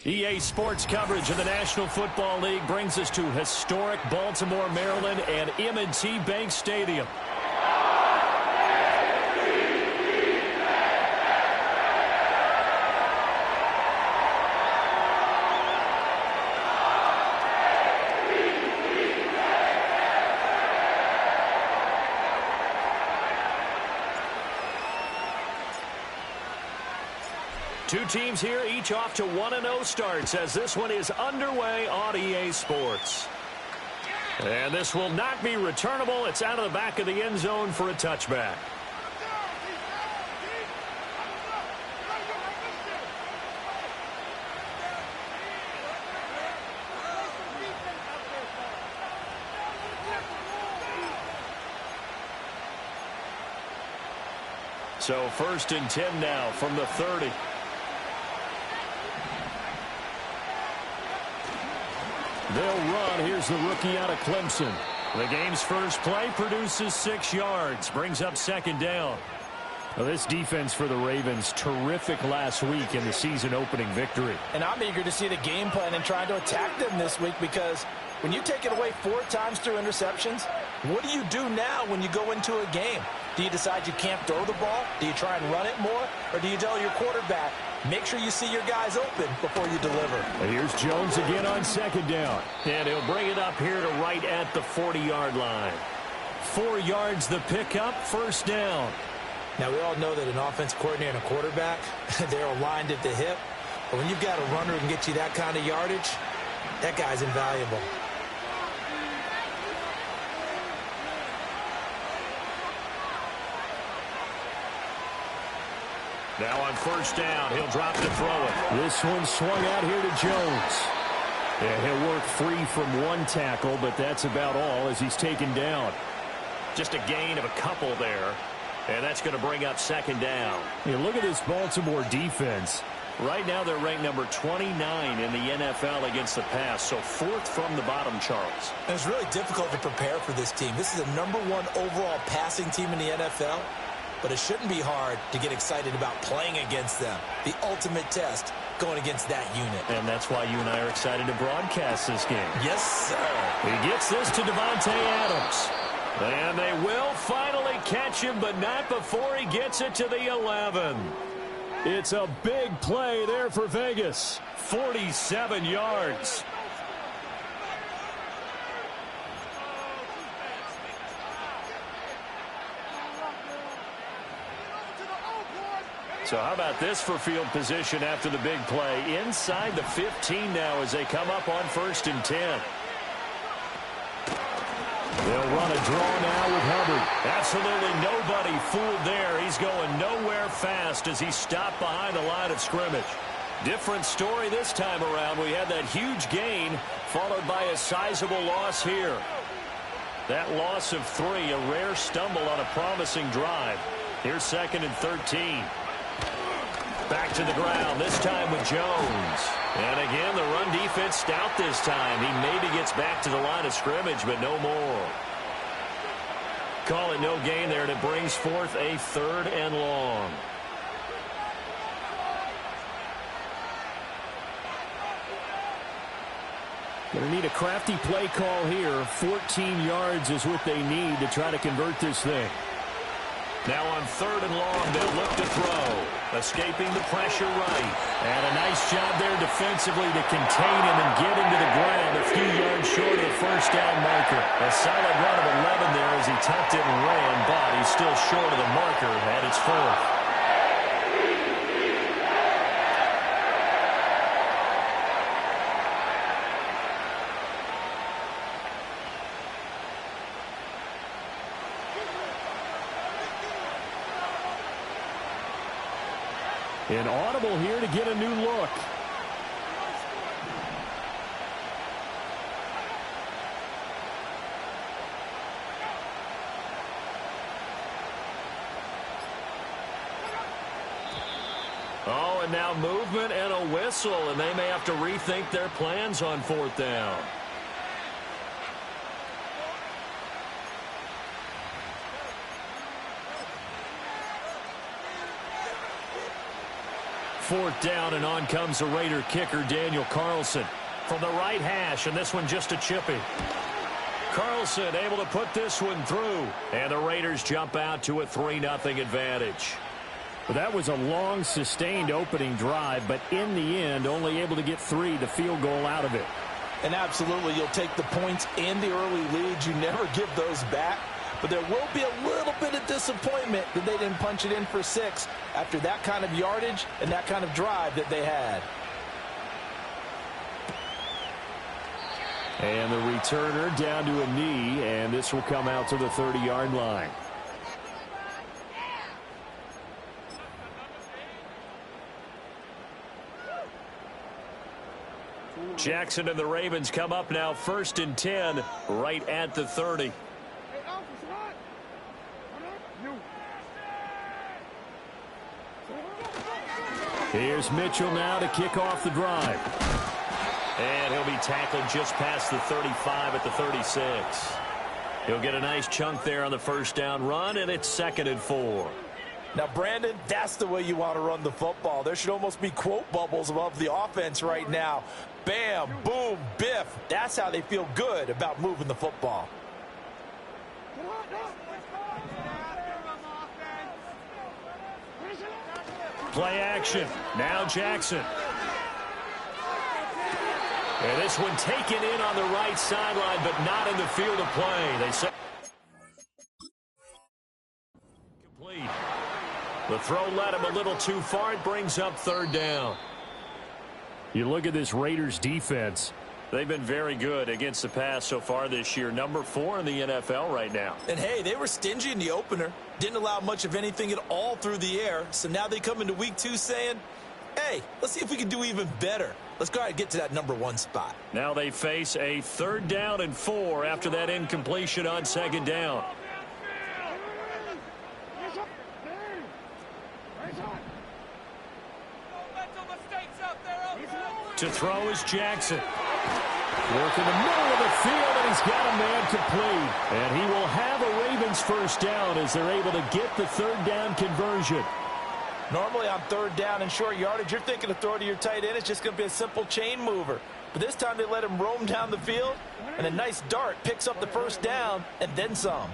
EA Sports coverage of the National Football League brings us to historic Baltimore, Maryland, and M&T Bank Stadium. Two teams here, each off to 1-0 starts as this one is underway on EA Sports. And this will not be returnable. It's out of the back of the end zone for a touchback. So 1st and 10 now from the 30. They'll run. Here's the rookie out of Clemson. The game's first play produces 6 yards. Brings up 2nd down. Well, this defense for the Ravens, terrific last week in the season-opening victory. And I'm eager to see the game plan and trying to attack them this week because when you take it away 4 times through interceptions, what do you do now when you go into a game? Do you decide you can't throw the ball? Do you try and run it more? Or do you tell your quarterback, make sure you see your guys open before you deliver? Here's Jones again on 2nd down. And he'll bring it up here to right at the 40-yard line. 4 yards the pickup, 1st down. Now, we all know that an offense coordinator and a quarterback, they're aligned at the hip. But when you've got a runner who can get you that kind of yardage, that guy's invaluable. Now on 1st down, he'll drop to throw it. This one swung out here to Jones. Yeah, he'll work free from 1 tackle, but that's about all as he's taken down. Just a gain of a couple there, and that's going to bring up 2nd down. Yeah, look at this Baltimore defense. Right now they're ranked number 29 in the NFL against the pass, so 4th from the bottom, Charles. And it's really difficult to prepare for this team. This is the #1 overall passing team in the NFL. But it shouldn't be hard to get excited about playing against them. The ultimate test going against that unit. And that's why you and I are excited to broadcast this game. Yes, sir. He gets this to Davante Adams. And they will finally catch him, but not before he gets it to the 11. It's a big play there for Vegas. 47 yards. So how about this for field position after the big play? Inside the 15 now as they come up on 1st and 10. They'll run a draw now with Hubbard. Absolutely nobody fooled there. He's going nowhere fast as he stopped behind the line of scrimmage. Different story this time around. We had that huge gain followed by a sizable loss here. That loss of 3, a rare stumble on a promising drive. Here's 2nd and 13. Back to the ground, this time with Jones. And again, the run defense stout this time. He maybe gets back to the line of scrimmage, but no more. Call it no gain there, and it brings forth a 3rd and long. Going to need a crafty play call here. 14 yards is what they need to try to convert this thing. Now on 3rd and long, they'll look to throw. Escaping the pressure right. And a nice job there defensively to contain him and get him to the ground a few yards short of the 1st down marker. A solid run of 11 there as he tucked it and ran, but he's still short of the marker at its 4th. An audible here to get a new look. Oh, and now movement and a whistle, and they may have to rethink their plans on 4th down. 4th down, and on comes the Raider kicker, Daniel Carlson. From the right hash, and this one just a chippy. Carlson able to put this one through, and the Raiders jump out to a 3-0 advantage. Well, that was a long, sustained opening drive, but in the end, only able to get 3, the field goal out of it. And absolutely, you'll take the points and the early leads. You never give those back. But there will be a little bit of disappointment that they didn't punch it in for 6 after that kind of yardage and that kind of drive that they had. And the returner down to a knee, and this will come out to the 30-yard line. Jackson and the Ravens come up now 1st and 10 right at the 30. Here's Mitchell now to kick off the drive. And he'll be tackled just past the 35 at the 36. He'll get a nice chunk there on the 1st down run, and it's 2nd and 4. Now, Brandon, that's the way you want to run the football. There should almost be quote bubbles above the offense right now. Bam, boom, biff. That's how they feel good about moving the football. Play action. Now Jackson. And this one taken in on the right sideline, but not in the field of play. They say complete. The throw led him a little too far. It brings up 3rd down. You look at this Raiders defense. They've been very good against the pass so far this year. Number 4 in the NFL right now. And, hey, they were stingy in the opener. Didn't allow much of anything at all through the air. So now they come into week 2 saying, hey, let's see if we can do even better. Let's go ahead and get to that number 1 spot. Now they face a 3rd down and 4 after that incompletion on 2nd down. To throw is Jackson. Work in the middle of the field, and he's got a man complete. And he will have a Ravens 1st down as they're able to get the 3rd down conversion. Normally on 3rd down and short yardage, you're thinking of throw to your tight end. It's just going to be a simple chain mover. But this time they let him roam down the field, and a nice dart picks up the 1st down and then some.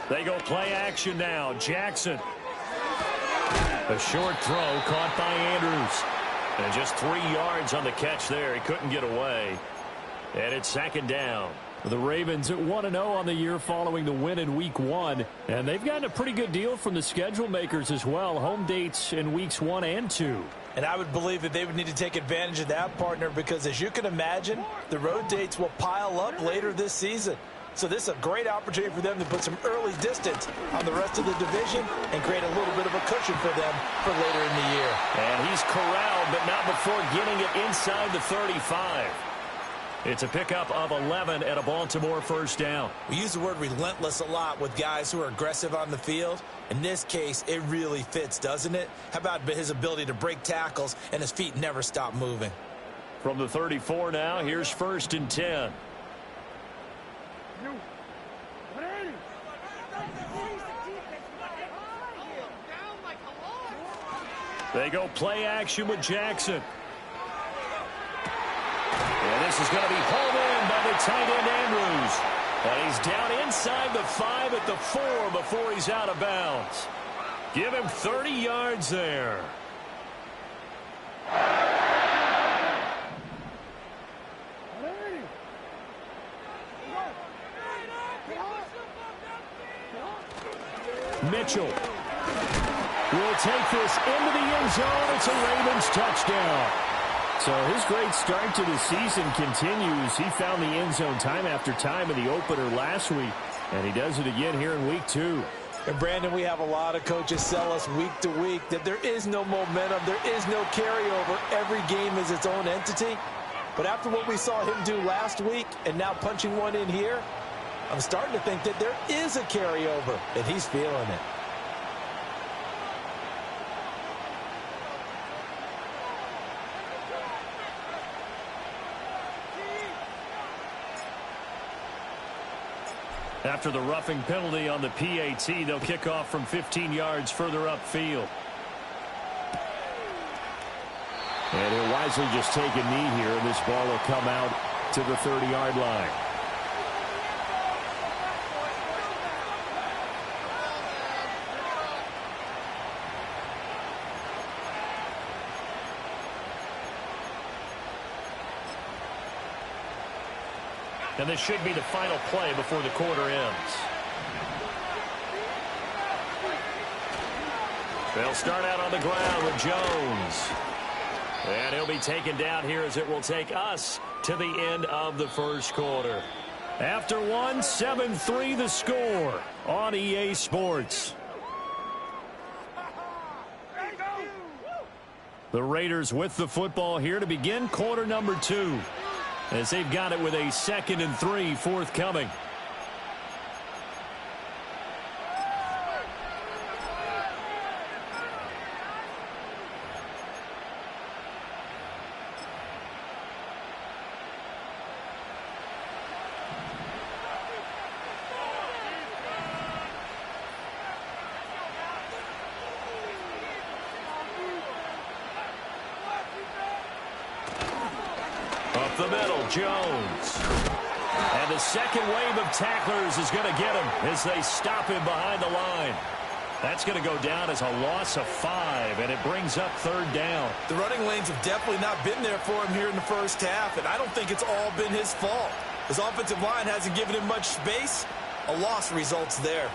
They go play action now. Jackson. A short throw caught by Andrews. And just 3 yards on the catch there. He couldn't get away. And it's 2nd down. The Ravens at 1-0 on the year following the win in Week 1. And they've gotten a pretty good deal from the schedule makers as well. Home dates in Weeks 1 and 2. And I would believe that they would need to take advantage of that, partner, because as you can imagine, the road dates will pile up later this season. So this is a great opportunity for them to put some early distance on the rest of the division and create a little bit of a cushion for them for later in the year. And he's corralled, but not before getting it inside the 35. It's a pickup of 11 and a Baltimore 1st down. We use the word relentless a lot with guys who are aggressive on the field. In this case, it really fits, doesn't it? How about his ability to break tackles and his feet never stop moving? From the 34 now, here's 1st and 10. They go play action with Jackson. And this is going to be hauled in by the tight end Andrews. And he's down inside the 5 at the 4 before he's out of bounds. Give him 30 yards there. Mitchell will take this into the end zone. It's a Ravens touchdown. So his great start to the season continues. He found the end zone time after time in the opener last week, and he does it again here in Week 2. And, Brandon, we have a lot of coaches sell us week to week that there is no momentum, there is no carryover. Every game is its own entity. But after what we saw him do last week and now punching one in here, I'm starting to think that there is a carryover, and he's feeling it. After the roughing penalty on the PAT, they'll kick off from 15 yards further upfield. And he'll wisely just take a knee here, and this ball will come out to the 30-yard line. And this should be the final play before the quarter ends. They'll start out on the ground with Jones. And he'll be taken down here as it will take us to the end of the first quarter. After one, 7-3 the score on EA Sports. The Raiders with the football here to begin quarter number 2. As they've got it with a 2nd and 3 forthcoming. Up the middle, Jones. And the second wave of tacklers is going to get him as they stop him behind the line. That's going to go down as a loss of 5, and it brings up 3rd down. The running lanes have definitely not been there for him here in the first half, and I don't think it's all been his fault. His offensive line hasn't given him much space. A loss results there.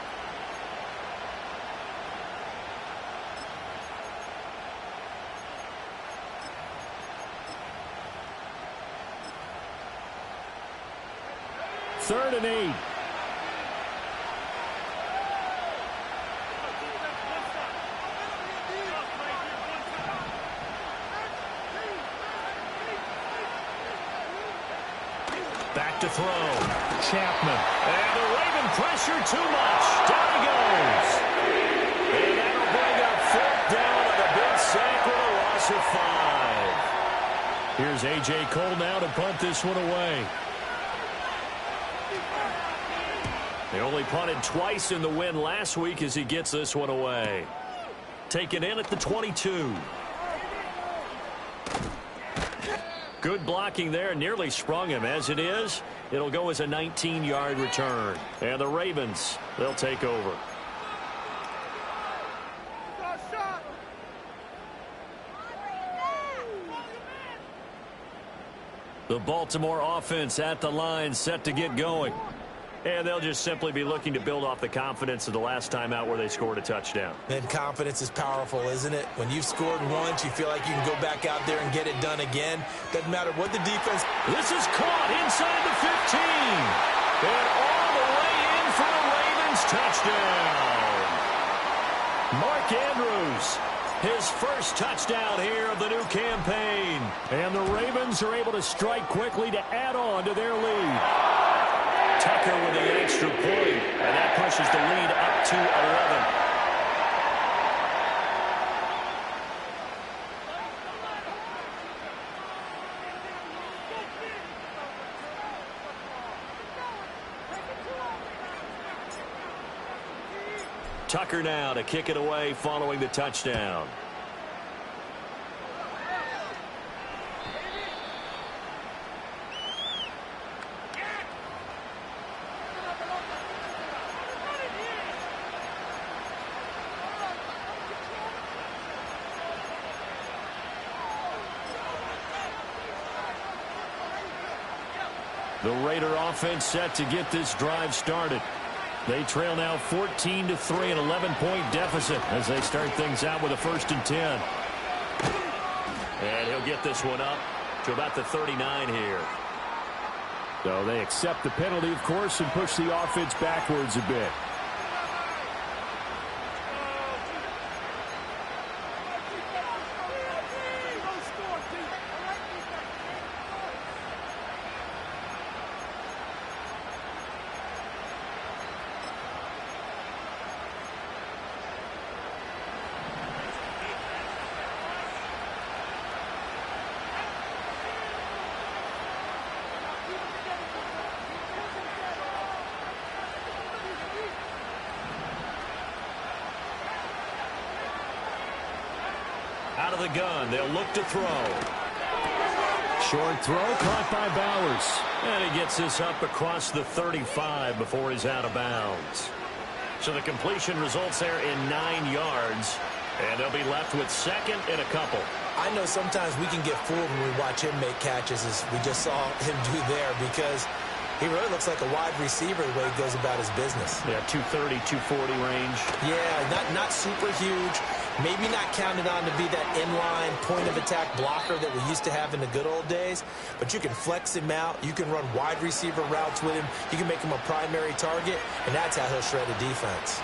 Third and 8. Back to throw. Chapman. And the Raven pressure too much. Down he goes. And that'll bring up 4th down on a big sack with a loss of 5. Here's A.J. Cole now to punt this one away. They only punted twice in the win last week as he gets this one away. Taken in at the 22. Good blocking there. Nearly sprung him. As it is, it'll go as a 19-yard return. And the Ravens, they'll take over. The Baltimore offense at the line, set to get going. And they'll just simply be looking to build off the confidence of the last time out where they scored a touchdown. And confidence is powerful, isn't it? When you've scored once, you feel like you can go back out there and get it done again. Doesn't matter what the defense. This is caught inside the 15. And all the way in for the Ravens touchdown. Mark Andrews, his first touchdown here of the new campaign. And the Ravens are able to strike quickly to add on to their lead. Tucker with the extra point, and that pushes the lead up to 11. Tucker now to kick it away following the touchdown. The Raider offense set to get this drive started. They trail now 14-3, an 11-point deficit as they start things out with a 1st and 10. And he'll get this one up to about the 39 here. So they accept the penalty, of course, and push the offense backwards a bit. of the gun. They'll look to throw. Short throw caught by Bowers. And he gets this up across the 35 before he's out of bounds. So the completion results there in 9 yards. And they'll be left with second and a couple. I know sometimes we can get fooled when we watch him make catches, as we just saw him do there, because he really looks like a wide receiver the way he goes about his business. Yeah, 230, 240 range. Yeah, not super huge. Maybe not counted on to be that inline point-of-attack blocker that we used to have in the good old days. But you can flex him out. You can run wide receiver routes with him. You can make him a primary target, and that's how he'll shred a defense.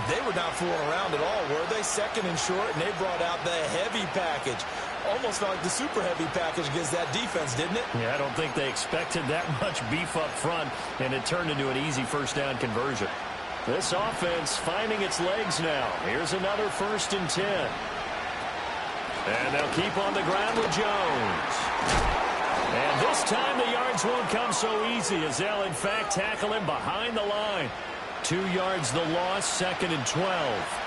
They were not fooling around at all, were they? Second and short, and they brought out the heavy package. Almost felt like the super heavy package against that defense, didn't it? Yeah, I don't think they expected that much beef up front, and it turned into an easy first down conversion. This offense finding its legs now. Here's another 1st and 10. And they'll keep on the ground with Jones. And this time the yards won't come so easy, as they'll in fact tackle him behind the line. 2 yards the loss, 2nd and 12.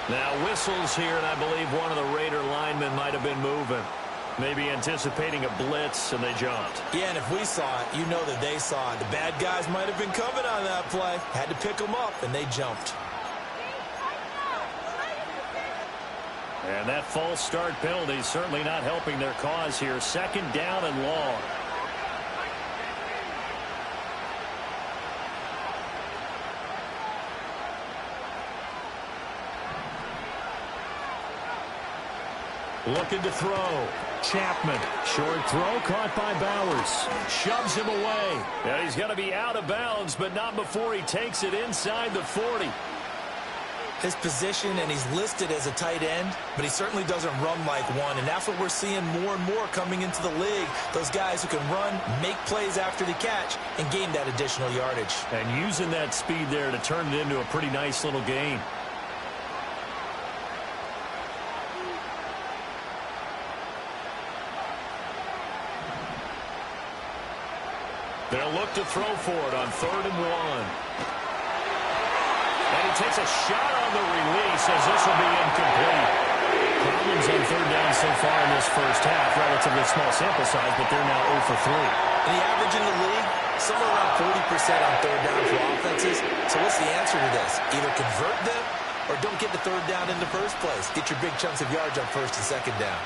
Now whistles here, and I believe one of the Raider linemen might have been moving. Maybe anticipating a blitz, and they jumped. Yeah, and if we saw it, you know that they saw it. The bad guys might have been coming on that play. Had to pick them up, and they jumped. And that false start penalty is certainly not helping their cause here. 2nd down and long. Looking to throw. Chapman. Short throw caught by Bowers. Shoves him away. And he's going to be out of bounds, but not before he takes it inside the 40. His position, and he's listed as a tight end, but he certainly doesn't run like one, and that's what we're seeing more and more coming into the league. Those guys who can run, make plays after the catch, and gain that additional yardage. And using that speed there to turn it into a pretty nice little gain. They'll look to throw for it on 3rd and 1. And he takes a shot on the release, as this will be incomplete. Problems on 3rd down so far in this first half. Relatively small sample size, but they're now 0 for 3. And the average in the league, somewhere around 40% on 3rd down for offenses. So what's the answer to this? Either convert them or don't get the 3rd down in the first place. Get your big chunks of yards on 1st and 2nd down.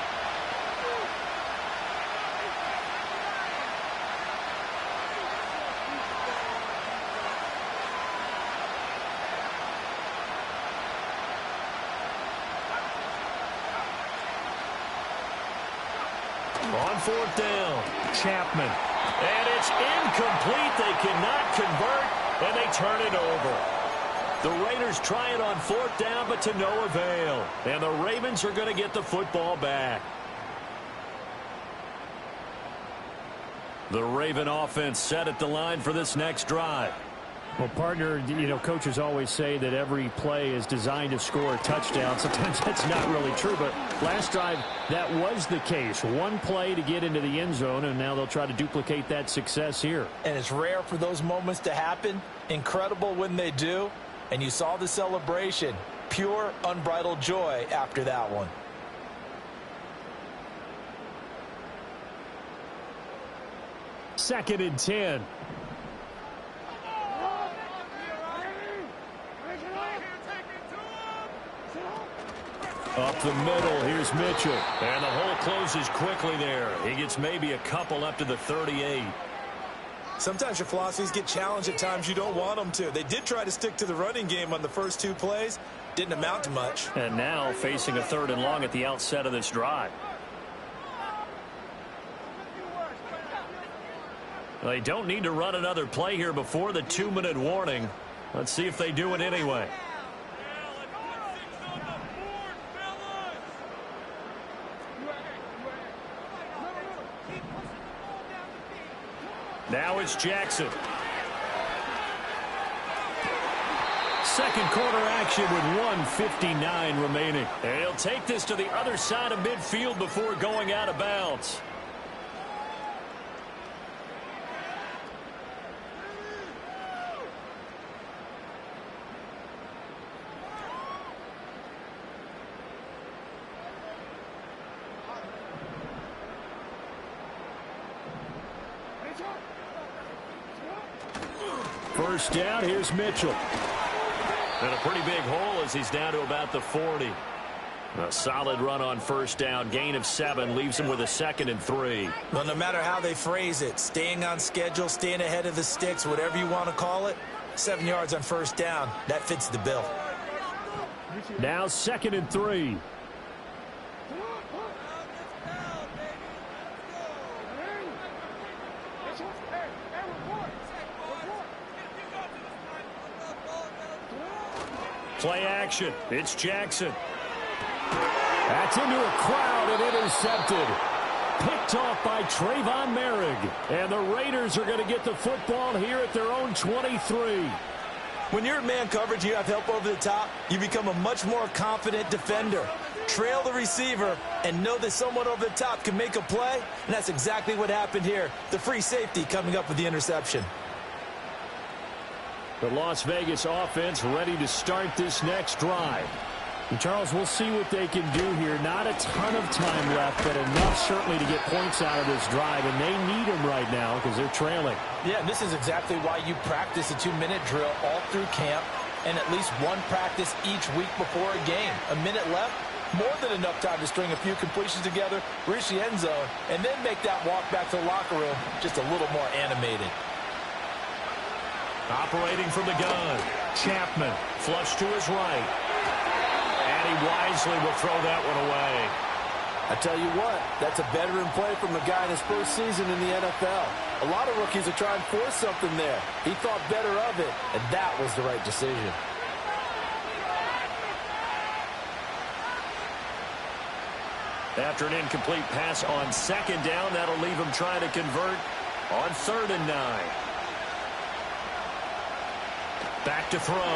On 4th down, Chapman. And it's incomplete. They cannot convert, and they turn it over. The Raiders try it on 4th down, but to no avail. And the Ravens are going to get the football back. The Raven offense set at the line for this next drive. Well, partner, you know, coaches always say that every play is designed to score a touchdown. Sometimes that's not really true, but last drive, that was the case. One play to get into the end zone, and now they'll try to duplicate that success here. And it's rare for those moments to happen. Incredible when they do. And you saw the celebration. Pure, unbridled joy after that one. Second and 10. Up the middle, here's Mitchell. And the hole closes quickly there. He gets maybe a couple up to the 38. Sometimes your philosophies get challenged at times you don't want them to. They did try to stick to the running game on the first 2 plays. Didn't amount to much. And now facing a 3rd and long at the outset of this drive. They don't need to run another play here before the 2-minute warning. Let's see if they do it anyway. Now it's Jackson. Second quarter action with 1:59 remaining. And he'll take this to the other side of midfield before going out of bounds. First down, here's Mitchell. And a pretty big hole as he's down to about the 40. A solid run on first down. Gain of 7 leaves him with a 2nd and 3. Well, no matter how they phrase it, staying on schedule, staying ahead of the sticks, whatever you want to call it, 7 yards on first down, that fits the bill. Now 2nd and 3. Play action. It's Jackson. That's into a crowd and intercepted. Picked off by Trayvon Merrick. And the Raiders are going to get the football here at their own 23. When you're in man coverage, you have help over the top, you become a much more confident defender. Trail the receiver and know that someone over the top can make a play, and that's exactly what happened here. The free safety coming up with the interception. The Las Vegas offense ready to start this next drive. And Charles, we'll see what they can do here. Not a ton of time left, but enough certainly to get points out of this drive, and they need them right now because they're trailing. Yeah, this is exactly why you practice a 2-minute drill all through camp and at least one practice each week before a game. A minute left, more than enough time to string a few completions together, reach the end zone, and then make that walk back to the locker room just a little more animated. Operating from the gun. Chapman flush to his right. And he wisely will throw that one away. I tell you what, that's a veteran play from a guy in his first season in the NFL. A lot of rookies are trying to force something there. He thought better of it, and that was the right decision. After an incomplete pass on 2nd down, that'll leave him trying to convert on 3rd and 9. Back to throw.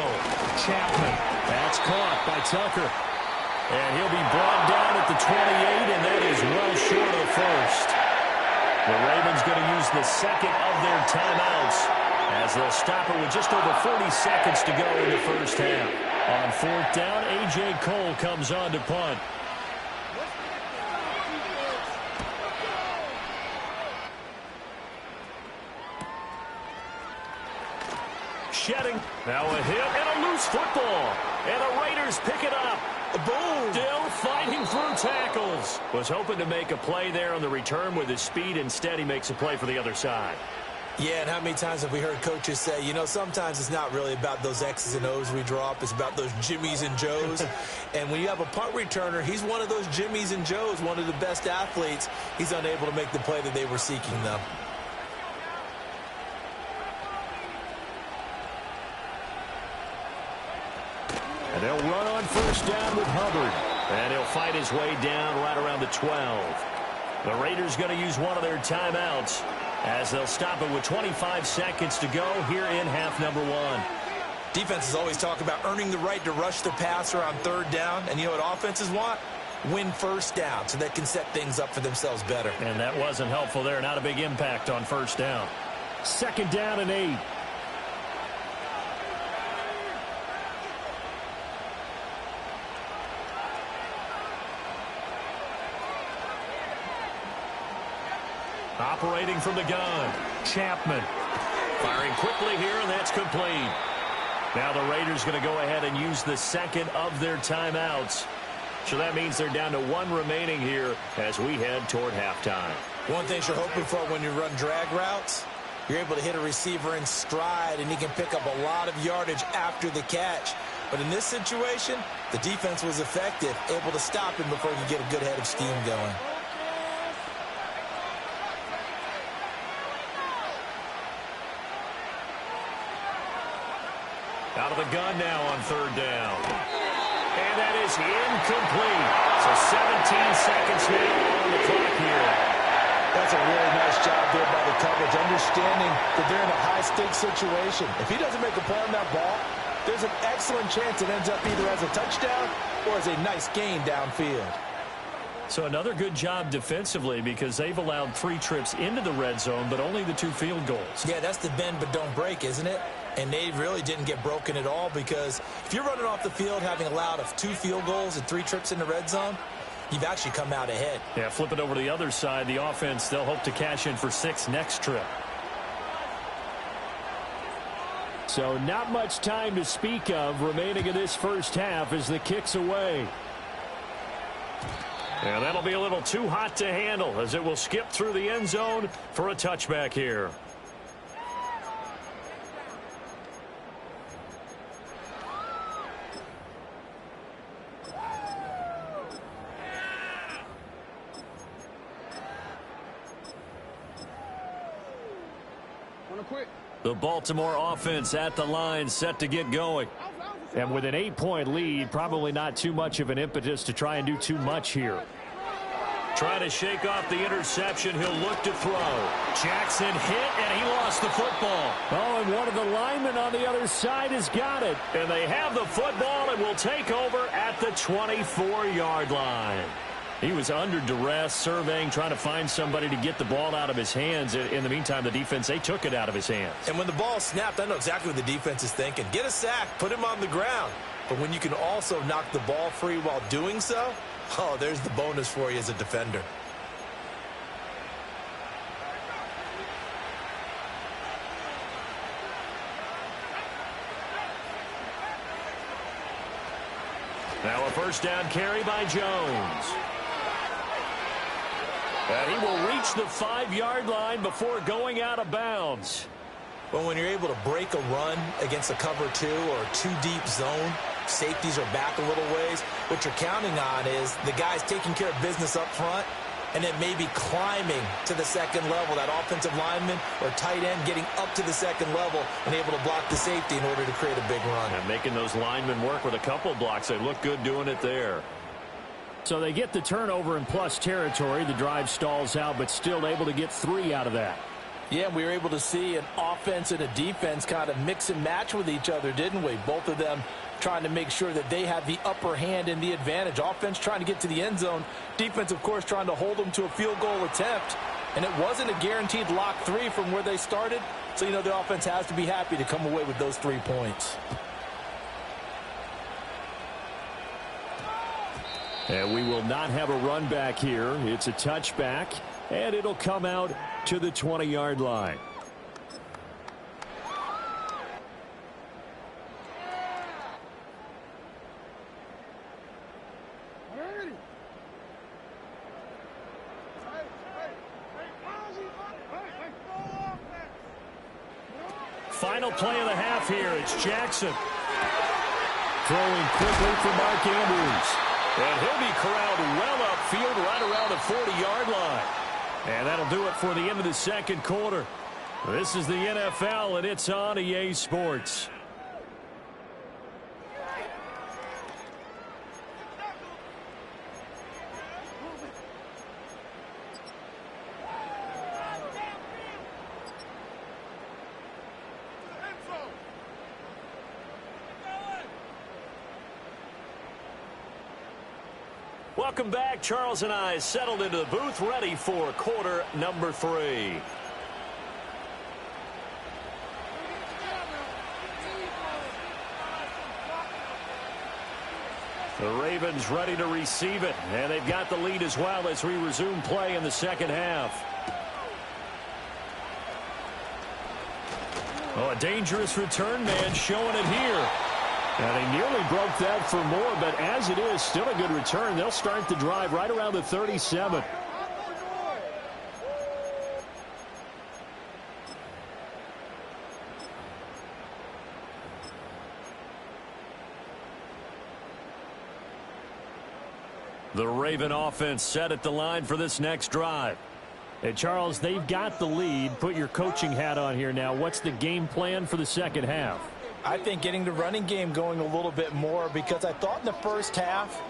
Chapman. That's caught by Tucker. And he'll be brought down at the 28, and that is well short of the first. The Ravens going to use the 2nd of their timeouts as they'll stop it with just over 40 seconds to go in the first half. On 4th down, A.J. Cole comes on to punt. Shedding. Now a hit and a loose football. And the Raiders pick it up. Boom. Still fighting through tackles. Was hoping to make a play there on the return with his speed. Instead, he makes a play for the other side. Yeah, and how many times have we heard coaches say, you know, sometimes it's not really about those X's and O's we draw up. It's about those Jimmies and Joes. And when you have a punt returner, he's one of those Jimmies and Joes, one of the best athletes. He's unable to make the play that they were seeking, though. And they'll run on first down with Hubbard. And he'll fight his way down right around the 12. The Raiders going to use one of their timeouts as they'll stop it with 25 seconds to go here in half number 1. Defenses always talk about earning the right to rush the passer on 3rd down. And you know what offenses want? Win first down so they can set things up for themselves better. And that wasn't helpful there. Not a big impact on first down. 2nd down and 8. Operating from the gun, Chapman. Firing quickly here, and that's complete. Now the Raiders going to go ahead and use the 2nd of their timeouts. So that means they're down to 1 remaining here as we head toward halftime. One thing you're hoping for when you run drag routes, you're able to hit a receiver in stride, and he can pick up a lot of yardage after the catch. But in this situation, the defense was effective, able to stop him before he could get a good head of steam going. Out of the gun now on 3rd down. And that is incomplete. So 17 seconds now on the clock here. That's a really nice job there by the coverage, understanding that they're in a high-stakes situation. If he doesn't make a play on that ball, there's an excellent chance it ends up either as a touchdown or as a nice gain downfield. So another good job defensively because they've allowed 3 trips into the red zone, but only the 2 field goals. Yeah, that's the bend but don't break, isn't it? And they really didn't get broken at all because if you're running off the field having allowed 2 field goals and 3 trips in the red zone, you've actually come out ahead. Yeah, flip it over to the other side. The offense, they'll hope to cash in for 6 next trip. So not much time to speak of remaining in this first half as the kick's away. And that'll be a little too hot to handle as it will skip through the end zone for a touchback here. The Baltimore offense at the line set to get going. And with an 8-point lead, probably not too much of an impetus to try and do too much here. Trying to shake off the interception. He'll look to throw. Jackson hit, and he lost the football. Oh, and one of the linemen on the other side has got it. And they have the football and will take over at the 24-yard line. He was under duress, surveying, trying to find somebody to get the ball out of his hands. In the meantime, the defense, they took it out of his hands. And when the ball snapped, I know exactly what the defense is thinking. Get a sack, put him on the ground. But when you can also knock the ball free while doing so, oh, there's the bonus for you as a defender. Now a first down carry by Jones. And he will reach the 5-yard line before going out of bounds. Well, when you're able to break a run against a cover 2 or a 2-deep zone, safeties are back a little ways. What you're counting on is the guys taking care of business up front and then maybe climbing to the second level, that offensive lineman or tight end getting up to the second level and able to block the safety in order to create a big run. And making those linemen work with a couple blocks. They look good doing it there. So they get the turnover in plus territory. The drive stalls out, but still able to get 3 out of that. Yeah, we were able to see an offense and a defense kind of mix and match with each other, didn't we? Both of them trying to make sure that they have the upper hand and the advantage. Offense trying to get to the end zone. Defense, of course, trying to hold them to a field goal attempt. And it wasn't a guaranteed lock 3 from where they started. So, you know, the offense has to be happy to come away with those 3 points. And we will not have a run back here. It's a touchback, and it'll come out to the 20-yard line. Final play of the half here. It's Jackson. Throwing quickly for Mark Andrews. And he'll be corralled well upfield right around the 40-yard line. And that'll do it for the end of the second quarter. This is the NFL, and it's on EA Sports. Welcome back. Charles and I settled into the booth, ready for quarter number 3. The Ravens ready to receive it, and they've got the lead as well as we resume play in the second half. Oh, a dangerous return man showing it here. And they nearly broke that for more, but as it is, still a good return. They'll start the drive right around the 37. The Raven offense set at the line for this next drive. Hey, Charles, they've got the lead. Put your coaching hat on here now. What's the game plan for the second half? I think getting the running game going a little bit more because I thought in the first half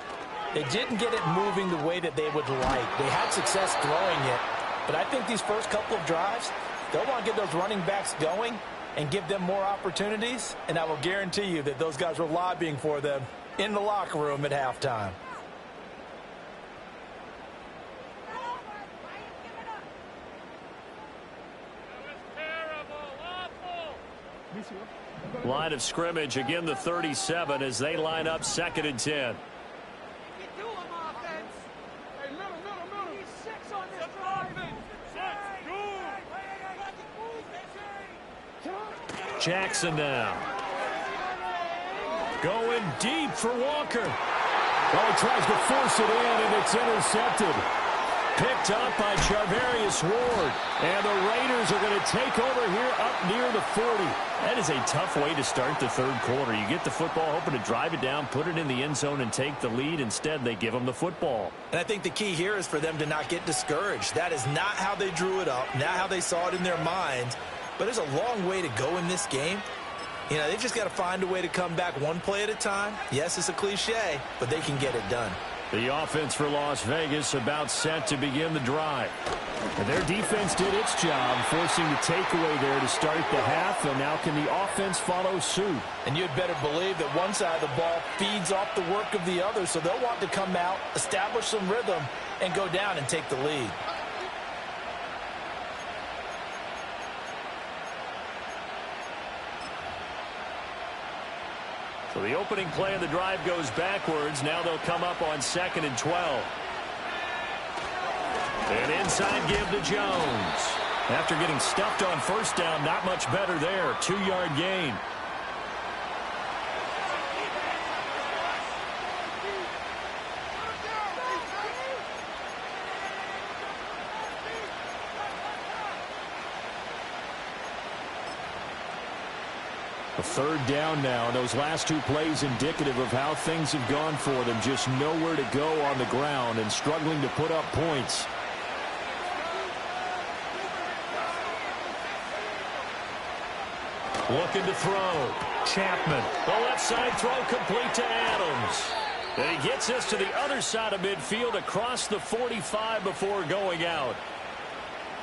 they didn't get it moving the way that they would like. They had success throwing it, but I think these first couple of drives, they'll want to get those running backs going and give them more opportunities, and I will guarantee you that those guys were lobbying for them in the locker room at halftime. Line of scrimmage, again the 37 as they line up 2nd and 10. Jackson now. Going deep for Walker. Oh, he tries to force it in, and it's intercepted. Picked up by Charvarius Ward. And the Raiders are going to take over here up near the 40. That is a tough way to start the 3rd quarter. You get the football, hoping to drive it down, put it in the end zone, and take the lead. Instead, they give them the football. And I think the key here is for them to not get discouraged. That is not how they drew it up, not how they saw it in their minds. But there's a long way to go in this game. You know, they've just got to find a way to come back one play at a time. Yes, it's a cliche, but they can get it done. The offense for Las Vegas about set to begin the drive. And their defense did its job, forcing the takeaway there to start the half, and now can the offense follow suit? And you'd better believe that one side of the ball feeds off the work of the other, so they'll want to come out, establish some rhythm, and go down and take the lead. So the opening play of the drive goes backwards. Now they'll come up on 2nd and 12. An inside give to Jones. After getting stuffed on 1st down, not much better there. 2-yard gain. A 3rd down now. Those last 2 plays indicative of how things have gone for them. Just nowhere to go on the ground and struggling to put up points. Looking to throw. Chapman. The left side throw complete to Adams. And he gets us to the other side of midfield across the 45 before going out.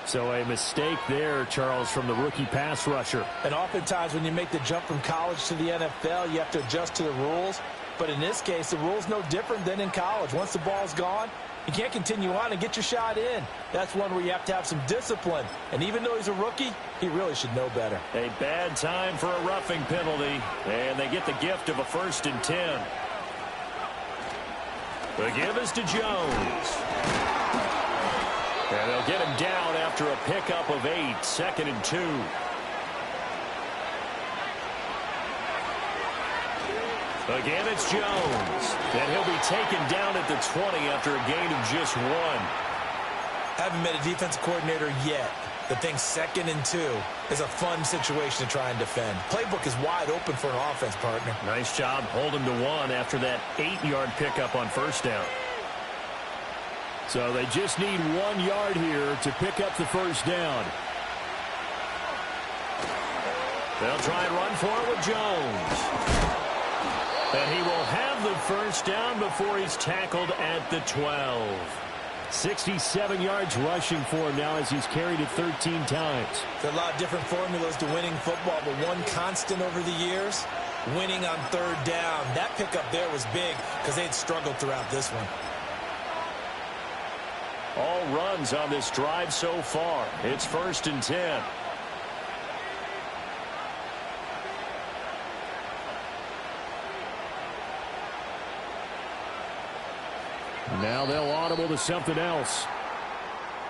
So a mistake there, Charles, from the rookie pass rusher. And oftentimes when you make the jump from college to the NFL, you have to adjust to the rules. But in this case, the rule's no different than in college. Once the ball's gone, you can't continue on and get your shot in. That's one where you have to have some discipline. And even though he's a rookie, he really should know better. A bad time for a roughing penalty. And they get the gift of a 1st and 10. The give is to Jones. And they'll get him down after a pickup of 8, 2nd and 2. Again, it's Jones. And he'll be taken down at the 20 after a gain of just 1. Haven't met a defensive coordinator yet that thinks 2nd and 2 is a fun situation to try and defend. Playbook is wide open for an offense, partner. Nice job holding to 1 after that 8-yard pickup on 1st down. So they just need 1 yard here to pick up the 1st down. They'll try and run for it with Jones. And he will have the 1st down before he's tackled at the 12. 67 yards rushing for him now as he's carried it 13 times. There's a lot of different formulas to winning football, but one constant over the years, winning on 3rd down. That pickup there was big because they'd struggled throughout this one. All runs on this drive so far. It's 1st and 10. Now they'll audible to something else.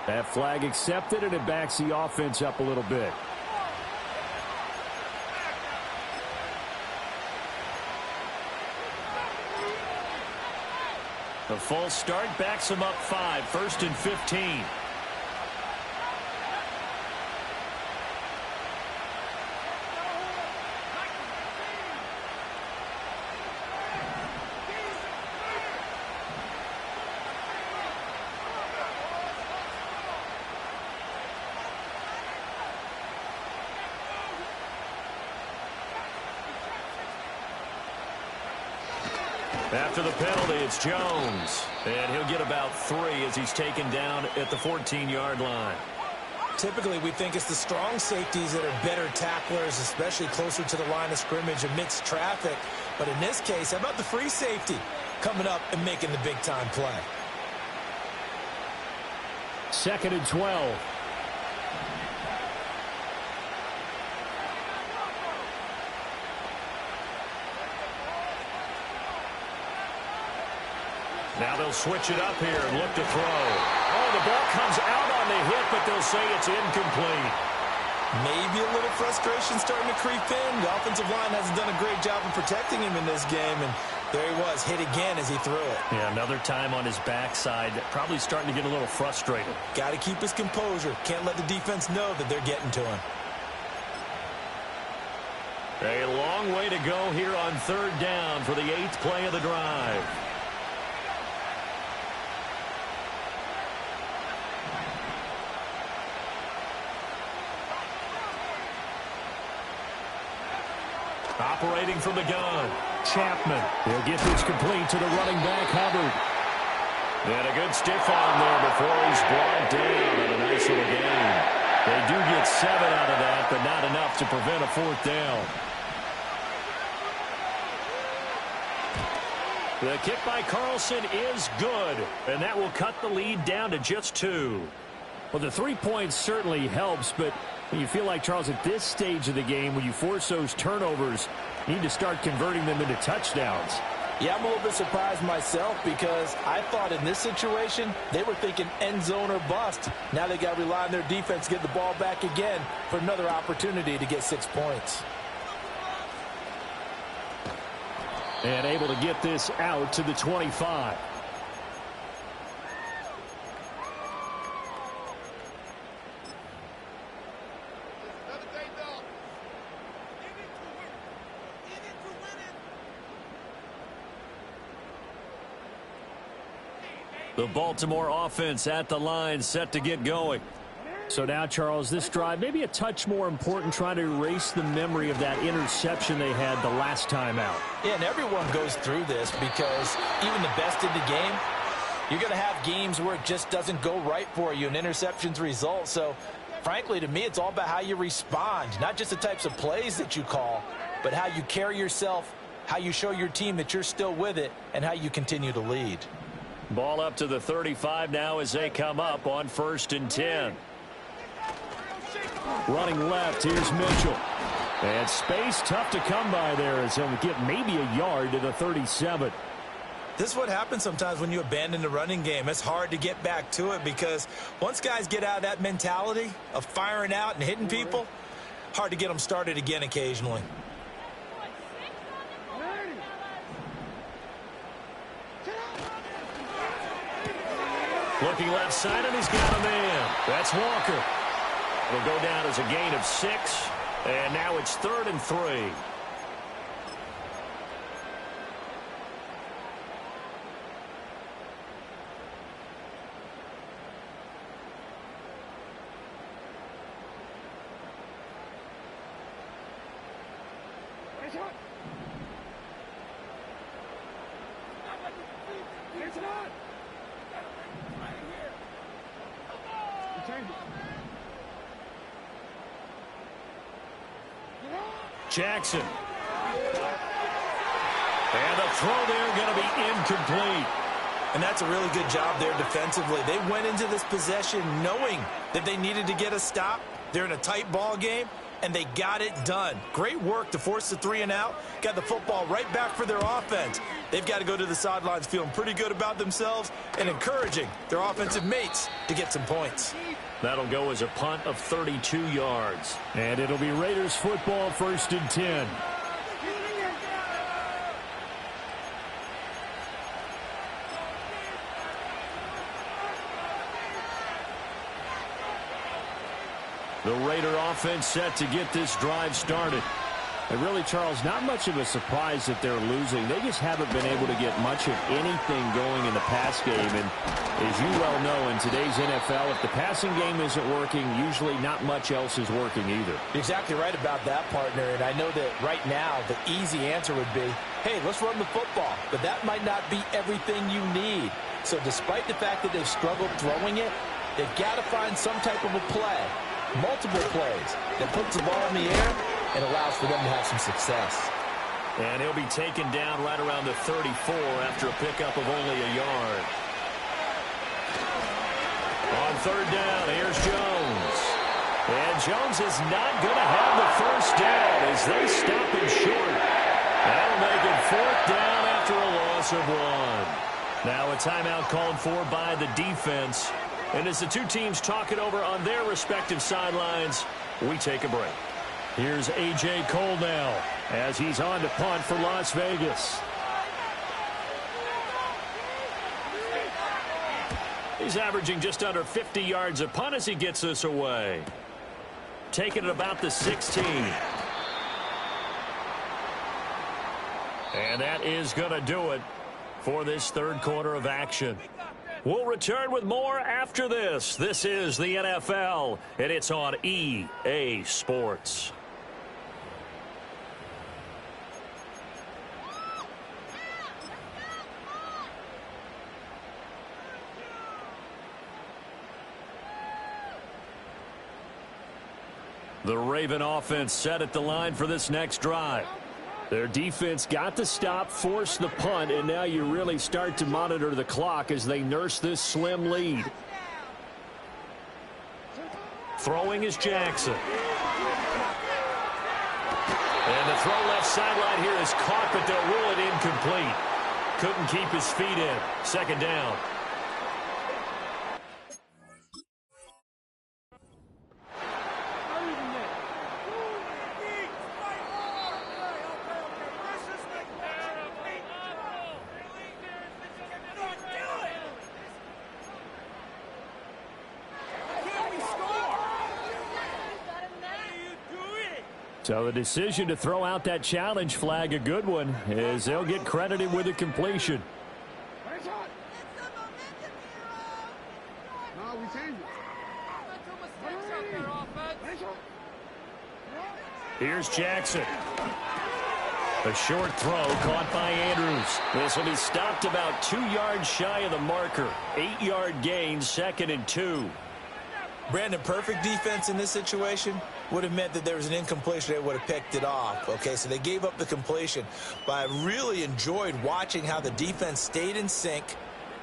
That flag accepted, and it backs the offense up a little bit. The false start backs him up 5, 1st and 15. After the penalty, it's Jones. And he'll get about 3 as he's taken down at the 14-yard line. Typically, we think it's the strong safeties that are better tacklers, especially closer to the line of scrimmage amidst traffic. But in this case, how about the free safety coming up and making the big-time play? 2nd and 12. Now they'll switch it up here and look to throw. Oh, the ball comes out on the hit, but they'll say it's incomplete. Maybe a little frustration starting to creep in. The offensive line hasn't done a great job of protecting him in this game, and there he was, hit again as he threw it. Yeah, another time on his backside, probably starting to get a little frustrated. Got to keep his composure. Can't let the defense know that they're getting to him. A long way to go here on 3rd down for the 8th play of the drive. Operating from the gun, Chapman. He'll get this complete to the running back, Hubbard. And a good stiff arm there before he's brought down in a nice little gain. They do get 7 out of that, but not enough to prevent a 4th down. The kick by Carlson is good, and that will cut the lead down to just 2. Well, the 3 points certainly helps, but when you feel like, Charles, at this stage of the game, when you force those turnovers, you need to start converting them into touchdowns. Yeah, I'm a little bit surprised myself because I thought in this situation they were thinking end zone or bust. Now they got to rely on their defense to get the ball back again for another opportunity to get 6 points. And able to get this out to the 25. The Baltimore offense at the line, set to get going. So now, Charles, this drive maybe a touch more important, trying to erase the memory of that interception they had the last time out. Yeah, and everyone goes through this because even the best in the game, you're going to have games where it just doesn't go right for you and interceptions result. So, frankly, to me, it's all about how you respond, not just the types of plays that you call, but how you carry yourself, how you show your team that you're still with it, and how you continue to lead. Ball up to the 35 now as they come up on 1st and 10. Running left, here's Mitchell. And space tough to come by there as he'll get maybe a yard to the 37. This is what happens sometimes when you abandon the running game. It's hard to get back to it because once guys get out of that mentality of firing out and hitting people, hard to get them started again occasionally. Looking left side, and he's got a man. That's Walker. It'll go down as a gain of 6, and now it's 3rd and 3. Jackson. And the throw there going to be incomplete. And that's a really good job there defensively. They went into this possession knowing that they needed to get a stop. They're in a tight ball game, and they got it done. Great work to force the 3 and out. Got the football right back for their offense. They've got to go to the sidelines feeling pretty good about themselves and encouraging their offensive mates to get some points. That'll go as a punt of 32 yards. And it'll be Raiders football, 1st and 10. The Raider offense set to get this drive started. And really, Charles, not much of a surprise that they're losing. They just haven't been able to get much of anything going in the pass game. And as you well know, in today's NFL, if the passing game isn't working, usually not much else is working either. You're exactly right about that, partner. And I know that right now the easy answer would be, hey, let's run the football. But that might not be everything you need. So despite the fact that they've struggled throwing it, They've got to find some type of a play, multiple plays, that puts the ball in the air and allows for them to have some success. And he'll be taken down right around the 34 after a pickup of only a yard. On third down, here's Jones. And Jones is not going to have the first down as they stop him short. That'll make it fourth down after a loss of 1. Now a timeout called for by the defense. And as the two teams talk it over on their respective sidelines, we take a break. Here's A.J. Cole now as he's on to punt for Las Vegas. He's averaging just under 50 yards a punt as he gets this away. Taking it about the 16. And that is going to do it for this third quarter of action. We'll return with more after this. This is the NFL, and it's on EA Sports. The Raven offense set at the line for this next drive. Their defense got the stop, forced the punt, and now you really start to monitor the clock as they nurse this slim lead. Throwing is Jackson. And the throw left sideline here is caught, but they'll rule it incomplete. Couldn't keep his feet in. Second down. So the decision to throw out that challenge flag, a good one, as they'll get credited with a completion. Here's Jackson. A short throw caught by Andrews. This will be stopped about 2 yards shy of the marker. 8-yard gain, 2nd and 2. Brandon, perfect defense in this situation would have meant that there was an incompletion. They would have picked it off. Okay, so they gave up the completion. But I really enjoyed watching how the defense stayed in sync,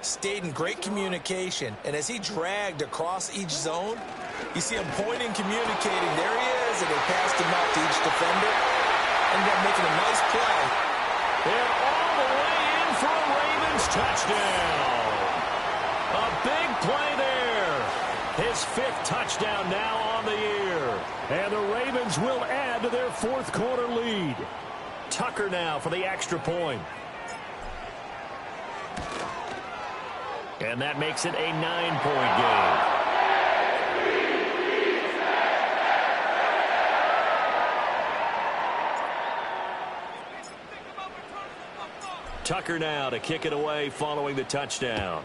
stayed in great communication. And as he dragged across each zone, you see him pointing, communicating. There he is, and they passed him out to each defender. Ended up making a nice play. They're all the way in for a Ravens touchdown. A big play there. His 5th touchdown now on the year. And the Ravens will add to their 4th quarter lead. Tucker now for the extra point. And that makes it a 9-point game. Tucker now to kick it away following the touchdown.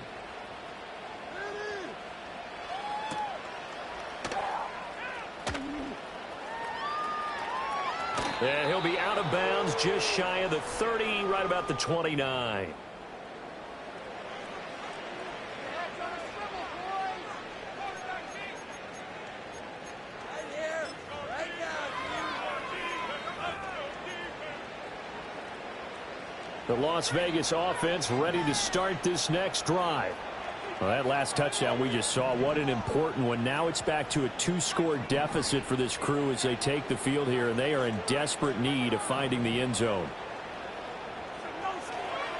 And he'll be out of bounds just shy of the 30, right about the 29. The Las Vegas offense ready to start this next drive. Well, that last touchdown we just saw, what an important one. Now it's back to a 2-score deficit for this crew as they take the field here, and they are in desperate need of finding the end zone.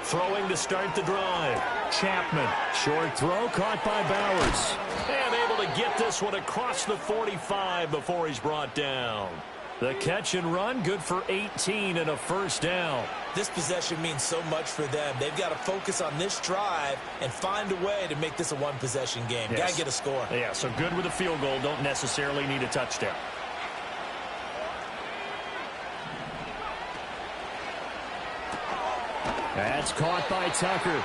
Throwing to start the drive. Chapman. Short throw caught by Bowers. And able to get this one across the 45 before he's brought down. The catch and run, good for 18 and a first down. This possession means so much for them. They've got to focus on this drive and find a way to make this a one-possession game. Yes. Got to get a score. Yeah, so good with a field goal. Don't necessarily need a touchdown. That's caught by Tucker.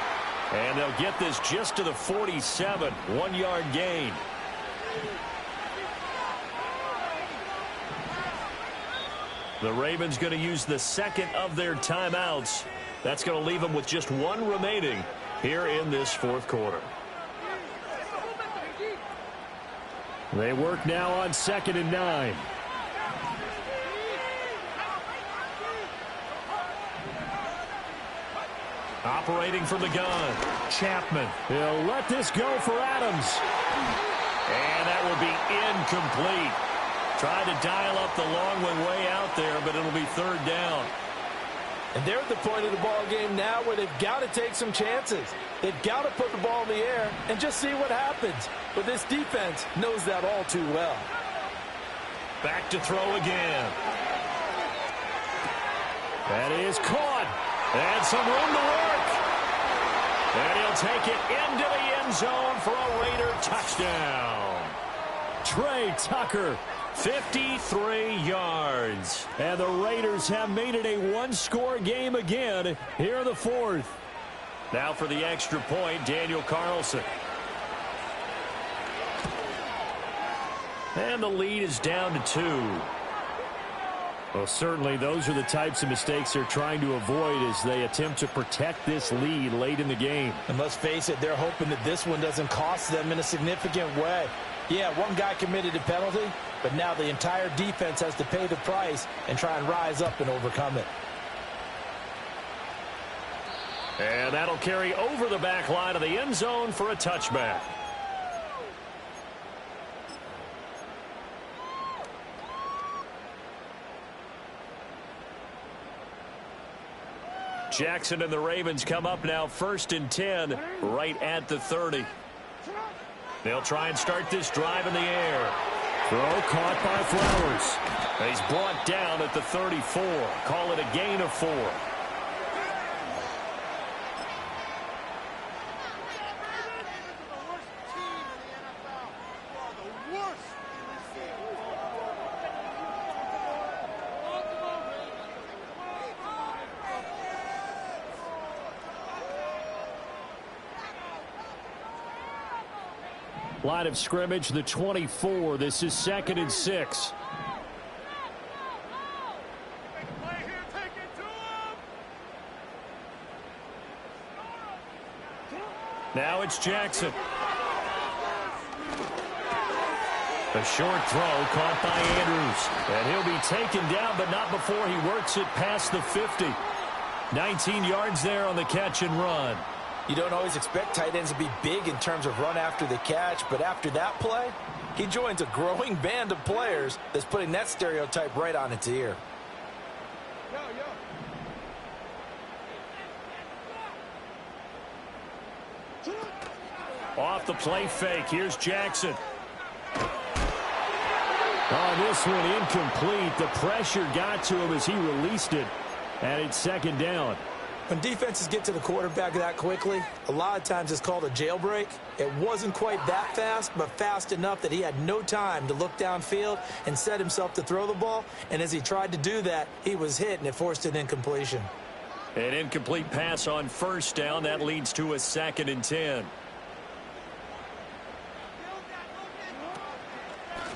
And they'll get this just to the 47. 1-yard gain. The Ravens going to use the second of their timeouts. That's going to leave them with just one remaining here in this 4th quarter. They work now on 2nd and 9. Operating from the gun, Chapman. He'll let this go for Adams. And that will be incomplete. Tried to dial up the long one way out there, but it'll be 3rd down. And they're at the point of the ball game now where they've got to take some chances. They've got to put the ball in the air and just see what happens. But this defense knows that all too well. Back to throw again. That is caught. And some room to work. And he'll take it into the end zone for a Raider touchdown. Trey Tucker. 53 yards. And the Raiders have made it a one-score game again here in the 4th. Now for the extra point, Daniel Carlson. And the lead is down to 2. Well, certainly those are the types of mistakes they're trying to avoid as they attempt to protect this lead late in the game. And let's face it, they're hoping that this one doesn't cost them in a significant way. Yeah, one guy committed a penalty, but now the entire defense has to pay the price and try and rise up and overcome it. And that'll carry over the back line of the end zone for a touchback. Jackson and the Ravens come up now 1st and 10 right at the 30. They'll try and start this drive in the air. Throw caught by Flowers. He's brought down at the 34. Call it a gain of 4. Line of scrimmage, the 24. This is 2nd and 6. Now it's Jackson. A short throw caught by Andrews. And he'll be taken down, but not before he works it past the 50. 19 yards there on the catch and run. You don't always expect tight ends to be big in terms of run after the catch, but after that play, he joins a growing band of players that's putting that stereotype right on its ear. Off the play fake, here's Jackson. On this one, incomplete. The pressure got to him as he released it, and it's 2nd down. When defenses get to the quarterback that quickly, a lot of times it's called a jailbreak. It wasn't quite that fast, but fast enough that he had no time to look downfield and set himself to throw the ball. And as he tried to do that, he was hit, and it forced an incompletion. An incomplete pass on 1st down. That leads to a 2nd and 10.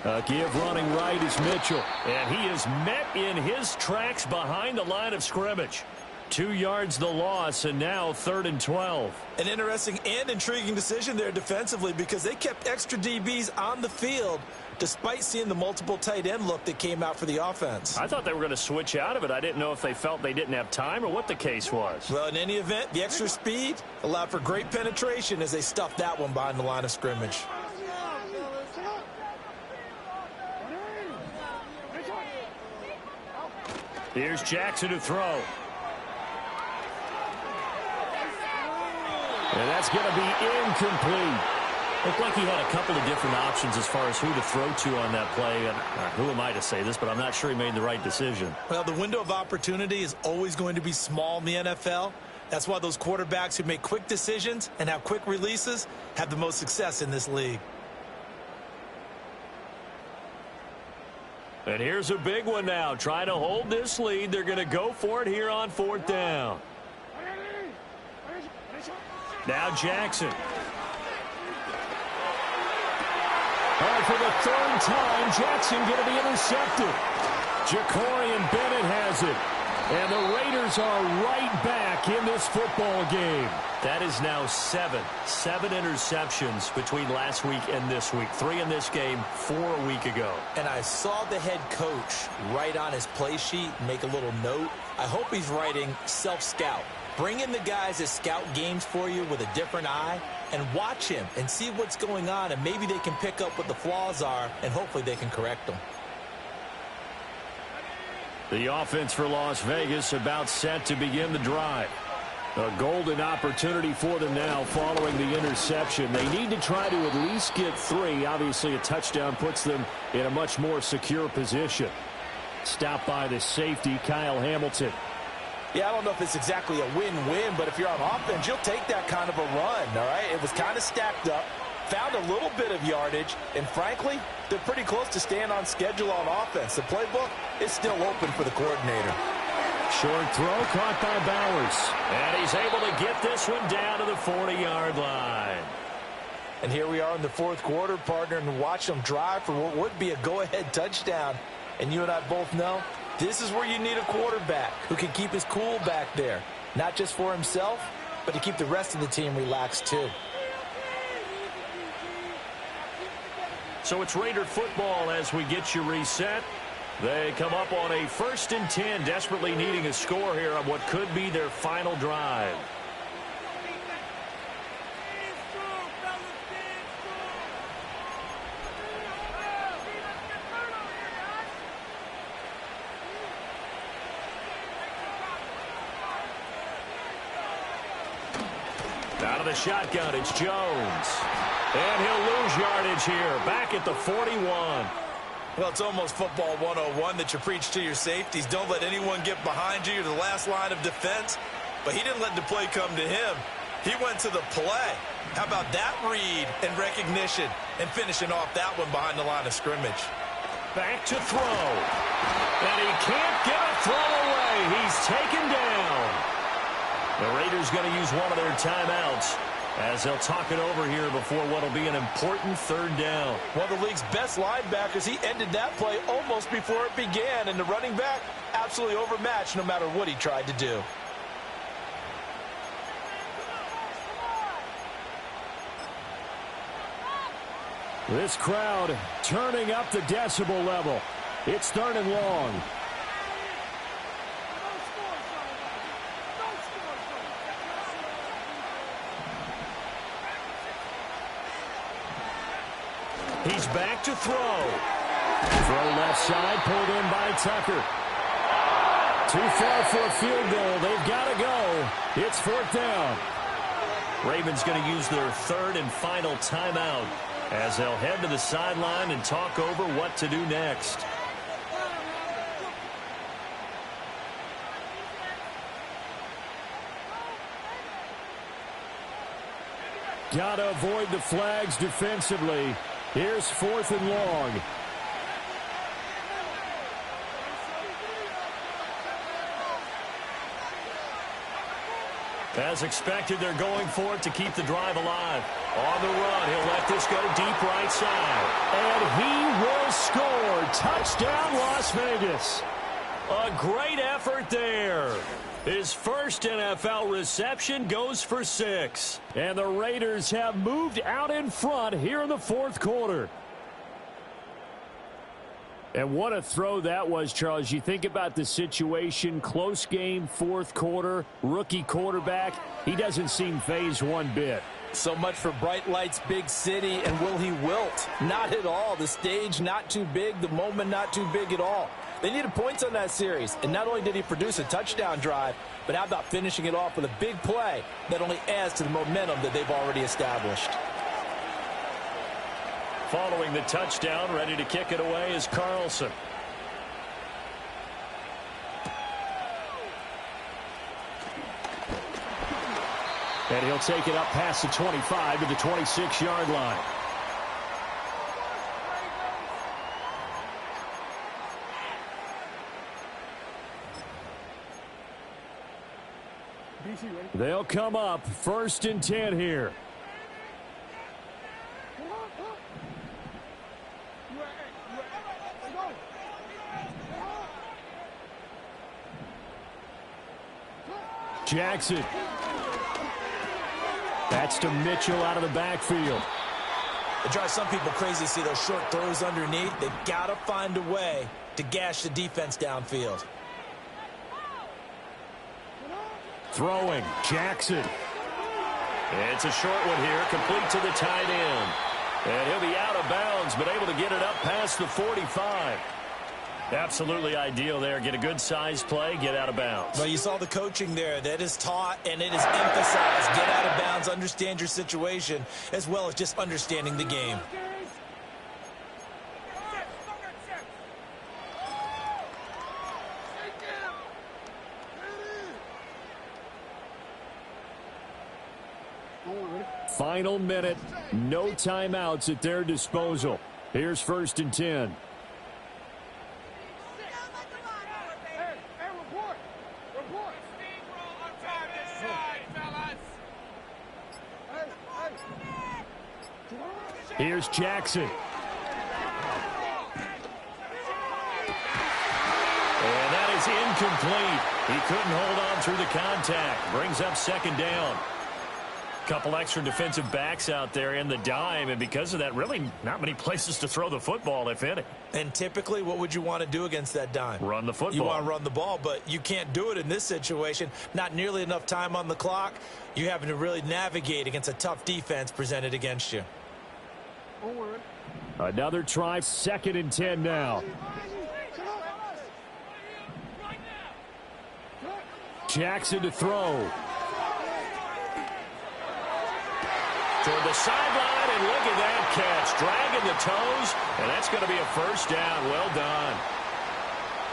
A give running right is Mitchell. And he is met in his tracks behind the line of scrimmage. 2 yards the loss, and now 3rd and 12. An interesting and intriguing decision there defensively because they kept extra DBs on the field despite seeing the multiple tight end look that came out for the offense. I thought they were going to switch out of it. I didn't know if they felt they didn't have time or what the case was. Well, in any event, the extra speed allowed for great penetration as they stuffed that one behind the line of scrimmage. Here's Jackson to throw. And that's going to be incomplete. Looked like he had a couple of different options as far as who to throw to on that play. And who am I to say this, but I'm not sure he made the right decision. Well, the window of opportunity is always going to be small in the NFL. That's why those quarterbacks who make quick decisions and have quick releases have the most success in this league. And here's a big one now. Trying to hold this lead. They're going to go for it here on 4th down. Now Jackson. And for the 3rd time, Jackson going to be intercepted. Jacorian Bennett has it. And the Raiders are right back in this football game. That is now seven interceptions between last week and this week. 3 in this game, 4 a week ago. And I saw the head coach write on his play sheet, make a little note. I hope he's writing self-scout. Bring in the guys that scout games for you with a different eye and watch him and see what's going on, and maybe they can pick up what the flaws are, and hopefully they can correct them. The offense for Las Vegas about set to begin the drive. A golden opportunity for them now following the interception. They need to try to at least get 3. Obviously, a touchdown puts them in a much more secure position. Stopped by the safety, Kyle Hamilton. Yeah, I don't know if it's exactly a win-win, but if you're on offense, you'll take that kind of a run, all right? It was kind of stacked up, found a little bit of yardage, and frankly, they're pretty close to staying on schedule on offense. The playbook is still open for the coordinator. Short throw caught by Bowers. And he's able to get this one down to the 40-yard line. And here we are in the fourth quarter, partner, and watch them drive for what would be a go-ahead touchdown. And you and I both know this is where you need a quarterback who can keep his cool back there. Not just for himself, but to keep the rest of the team relaxed too. So it's Raider football as we get you reset. They come up on a 1st and 10, desperately needing a score here on what could be their final drive. Out of the shotgun, it's Jones. And he'll lose yardage here, back at the 41. Well, it's almost football 101 that you preach to your safeties. Don't let anyone get behind you. You're the last line of defense. But he didn't let the play come to him. He went to the play. How about that read and recognition and finishing off that one behind the line of scrimmage? Back to throw. And he can't get a throw away. He's taken down. The Raiders going to use one of their timeouts as they'll talk it over here before what will be an important 3rd down. One of the league's best linebackers, he ended that play almost before it began, and the running back absolutely overmatched no matter what he tried to do. This crowd turning up the decibel level. It's 3rd and long. He's back to throw. Throw left side, pulled in by Tucker. Too far for a field goal. They've got to go. It's 4th down. Ravens going to use their 3rd and final timeout as they'll head to the sideline and talk over what to do next. Got to avoid the flags defensively. Here's 4th and long. As expected, they're going for it to keep the drive alive. On the run, he'll let this go deep right side. And he will score. Touchdown, Las Vegas. A great effort there. His first NFL reception goes for 6. And the Raiders have moved out in front here in the 4th quarter. And what a throw that was, Charles. You think about the situation, close game, 4th quarter, rookie quarterback. He doesn't seem fazed one bit. So much for bright lights, big city, and will he wilt? Not at all. The stage not too big, the moment not too big at all. They needed points on that series, and not only did he produce a touchdown drive, but how about finishing it off with a big play that only adds to the momentum that they've already established. Following the touchdown, ready to kick it away is Carlson. And he'll take it up past the 25 to the 26-yard line. They'll come up 1st and 10 here. Jackson. That's to Mitchell out of the backfield. It drives some people crazy to see those short throws underneath. They've got to find a way to gash the defense downfield. Throwing, Jackson. It's a short one here, complete to the tight end. And he'll be out of bounds, but able to get it up past the 45. Absolutely ideal there. Get a good-sized play, get out of bounds. Well, you saw the coaching there. That is taught and it is emphasized. Get out of bounds, understand your situation, as well as just understanding the game. Final minute, no timeouts at their disposal. Here's 1st and 10. Here's Jackson. And that is incomplete. He couldn't hold on through the contact. Brings up 2nd down. Couple extra defensive backs out there in the dime, and because of that, really not many places to throw the football, if any. And typically, what would you want to do against that dime? Run the football. You want to run the ball, but you can't do it in this situation. Not nearly enough time on the clock. You're having to really navigate against a tough defense presented against you. Another try, 2nd and 10 now. Jackson to throw. Toward the sideline, and look at that catch. Dragging the toes, and that's going to be a 1st down. Well done.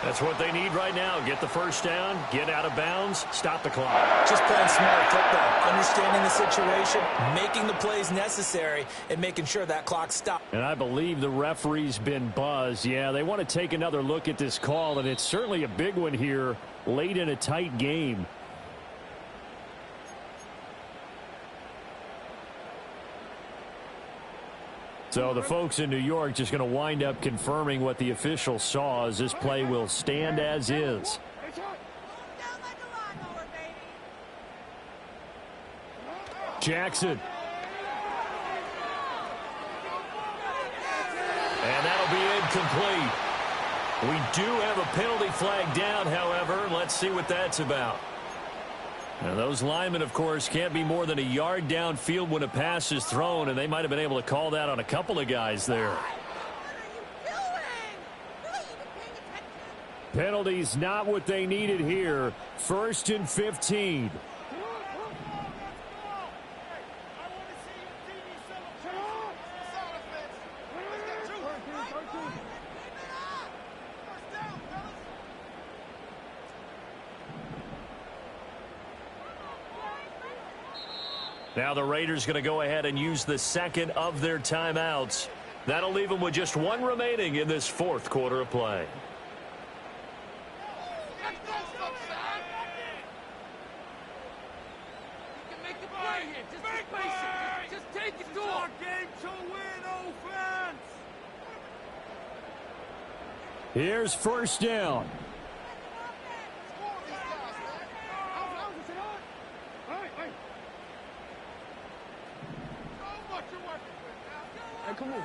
That's what they need right now. Get the 1st down, get out of bounds, stop the clock. Just playing smart football, understanding the situation, making the plays necessary, and making sure that clock stops. And I believe the referee's been buzzed. Yeah, they want to take another look at this call, and it's certainly a big one here late in a tight game. So the folks in New York just going to wind up confirming what the official saw, as this play will stand as is. Jackson. And that'll be incomplete. We do have a penalty flag down, however. Let's see what that's about. Now, those linemen, of course, can't be more than a yard downfield when a pass is thrown, and they might have been able to call that on a couple of guys there. Penalties not what they needed here. 1st and 15. Now the Raiders going to go ahead and use the 2nd of their timeouts. That'll leave them with just 1 remaining in this 4th quarter of play. Here's 1st down. Come on.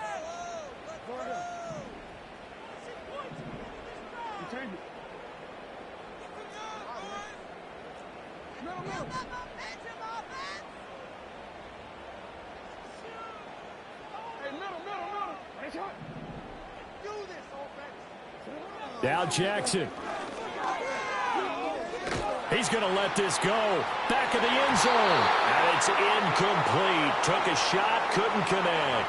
Now Jackson. He's going to let this go. Back of the end zone. And it's incomplete. Took a shot, couldn't connect.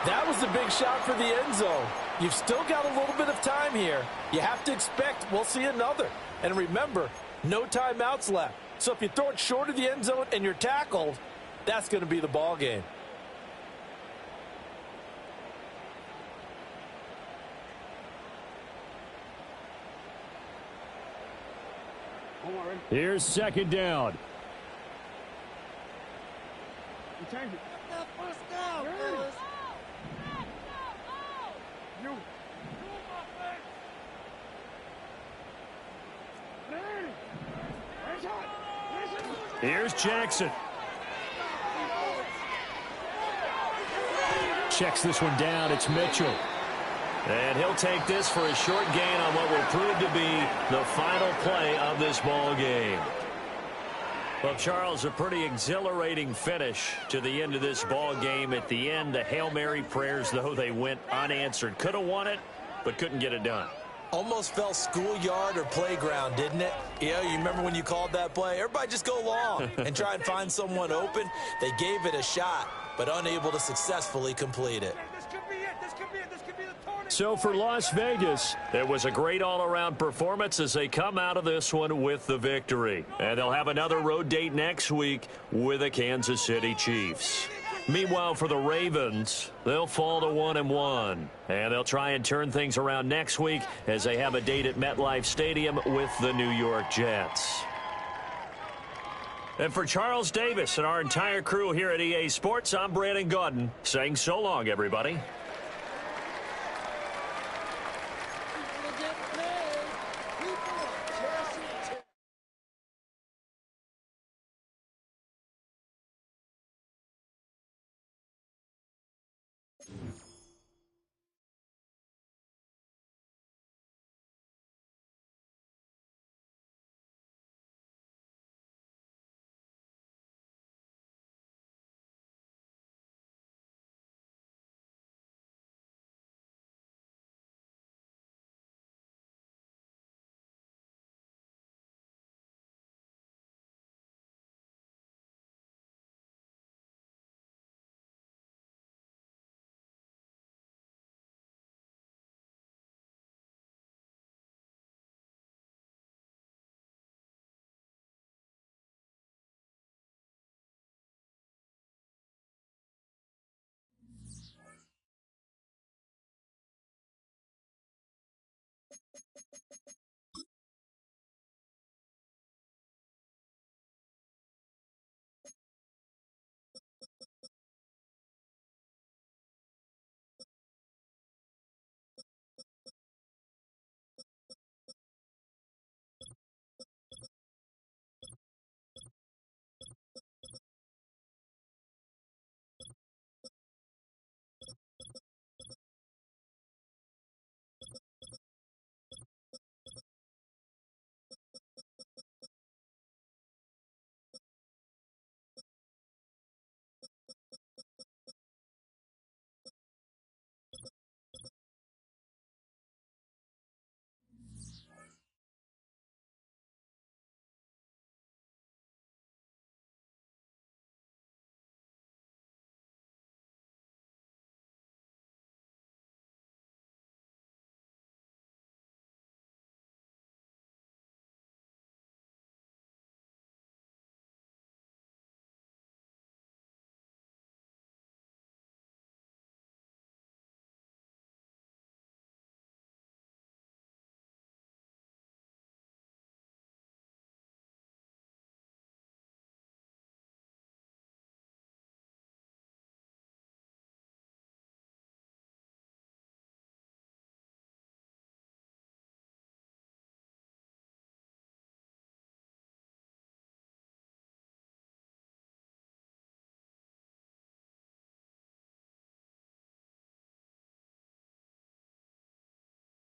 That was a big shot for the end zone. You've still got a little bit of time here. You have to expect we'll see another. And remember, no timeouts left. So if you throw it short of the end zone and you're tackled, that's going to be the ball game. Here's 2nd down. First down, fellas. Here's Jackson. checks this one down. It's Mitchell. And he'll take this for a short gain on what will prove to be the final play of this ball game. Well, Charles, a pretty exhilarating finish to the end of this ball game. At the end, the Hail Mary prayers, though, they went unanswered. Could have won it, but couldn't get it done. Almost felt schoolyard or playground, didn't it? Yeah, you remember when you called that play? Everybody just go long and try and find someone open. They gave it a shot, but unable to successfully complete it. So for Las Vegas, it was a great all-around performance as they come out of this one with the victory. And they'll have another road date next week with the Kansas City Chiefs. Meanwhile, for the Ravens, they'll fall to 1-1. And they'll try and turn things around next week as they have a date at MetLife Stadium with the New York Jets. And for Charles Davis and our entire crew here at EA Sports, I'm Brandon Gaudin saying so long, everybody.